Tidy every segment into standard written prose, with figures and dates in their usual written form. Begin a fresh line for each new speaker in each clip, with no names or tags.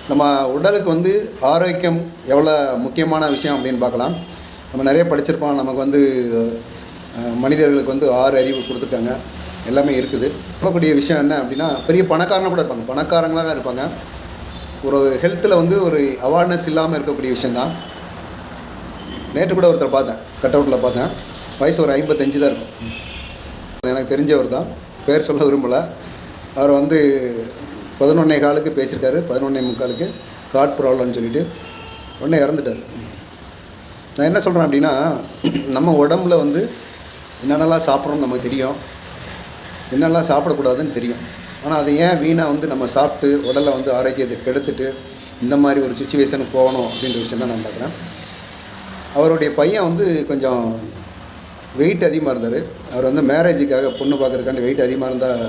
நம்ம உடலுக்கு வந்து ஆரோக்கியம் எவ்வளோ முக்கியமான விஷயம் அப்படின்னு பார்க்கலாம். நம்ம நிறைய படிச்சிருப்போம். நமக்கு வந்து மனிதர்களுக்கு வந்து 6 அறிவு கொடுத்துருக்காங்க, எல்லாமே இருக்குது. சொல்லக்கூடிய விஷயம் என்ன அப்படின்னா, பெரிய பணக்காரங்க கூட இருப்பாங்க, பணக்காரங்களாக தான் இருப்பாங்க. ஒரு ஹெல்த்தில் வந்து ஒரு அவேர்னஸ் இல்லாமல் இருக்கக்கூடிய விஷயந்தான். நேற்று கூட ஒருத்தர் பார்த்தேன், கட் அவுட்டில் பார்த்தேன். வயசு ஒரு 55 தான் இருக்கும். எனக்கு தெரிஞ்சவர் தான், பேர் சொல்ல விரும்பலை. அவர் வந்து 11:15 பேசியிருக்காரு, 11:45 ஹார்ட் ப்ராப்ளம்னு சொல்லிட்டு உடனே இறந்துட்டார். நான் என்ன சொல்கிறேன் அப்படின்னா, நம்ம உடம்புல வந்து என்னென்னலாம் சாப்பிட்றோம்னு நமக்கு தெரியும், என்னெல்லாம் சாப்பிடக்கூடாதுன்னு தெரியும். ஆனால் அதை ஏன் வீணாக வந்து நம்ம சாப்பிட்டு உடலை வந்து ஆரோக்கியத்தை கெடுத்துட்டு இந்த மாதிரி ஒரு சுச்சுவேஷனுக்கு போகணும் அப்படின்ற விஷயம் தான் நான் பார்க்குறேன். அவருடைய பையன் வந்து கொஞ்சம் வெயிட் அதிகமாக இருந்தார். அவர் வந்து மேரேஜுக்காக பொண்ணு பார்க்குறதுக்காண்டி வெயிட் அதிகமாக இருந்தால்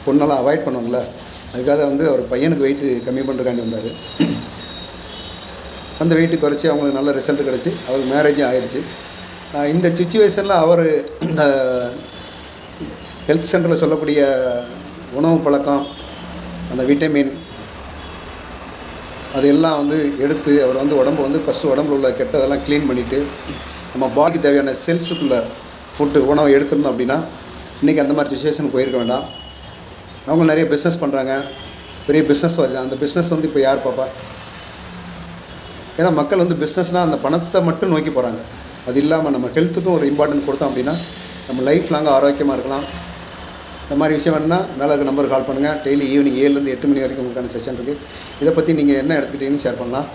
பொண்ணெல்லாம் அவாய்ட் பண்ணுவாங்களே, அதுக்காக வந்து அவர் பையனுக்கு வெயிட்டு கம்மி பண்ணுறதுக்காண்டி வந்தார். அந்த வெயிட்டு குறைச்சி அவங்களுக்கு நல்ல ரிசல்ட் கிடச்சி அவருக்கு மேரேஜும் ஆயிடுச்சு. இந்த சுச்சுவேஷனில் அவர் இந்த ஹெல்த் சென்டரில் சொல்லக்கூடிய உணவு பழக்கம், அந்த விட்டமின் அதெல்லாம் வந்து எடுத்து அவர் வந்து உடம்பு வந்து ஃபஸ்ட்டு உடம்புல உள்ள கெட்டதெல்லாம் க்ளீன் பண்ணிவிட்டு நம்ம பாடிக்கு தேவையான செல்ஸுக்குள்ள உணவை எடுத்துருந்தோம் அப்படின்னா இன்றைக்கி அந்த மாதிரி சுச்சுவேஷனுக்கு போயிருக்க வேண்டாம். அவங்க நிறைய பிஸ்னஸ் பண்ணுறாங்க, பெரிய பிஸ்னஸ் வருது. அந்த பிஸ்னஸ் வந்து இப்போ யார் பார்ப்பா? ஏன்னா மக்கள் வந்து பிஸ்னஸ்னால் அந்த பணத்தை மட்டும் நோக்கி போகிறாங்க. அது இல்லாமல் நம்ம ஹெல்த்துக்கும் ஒரு இம்பார்ட்டன்ஸ் கொடுத்தோம் அப்படின்னா நம்ம லைஃப் லாங்காக ஆரோக்கியமாக இருக்கலாம். இந்த மாதிரி விஷயம் வேணுன்னா மேலே இருக்க நம்பருக்கு கால் பண்ணுங்கள். டெய்லி ஈவினிங் 7 to 8 மணி வரைக்கும் உங்களுக்கான செஷன் இருக்குது. இதை பற்றி நீங்கள் என்ன எடுத்துக்கிட்டீங்கன்னு ஷேர் பண்ணலாம்.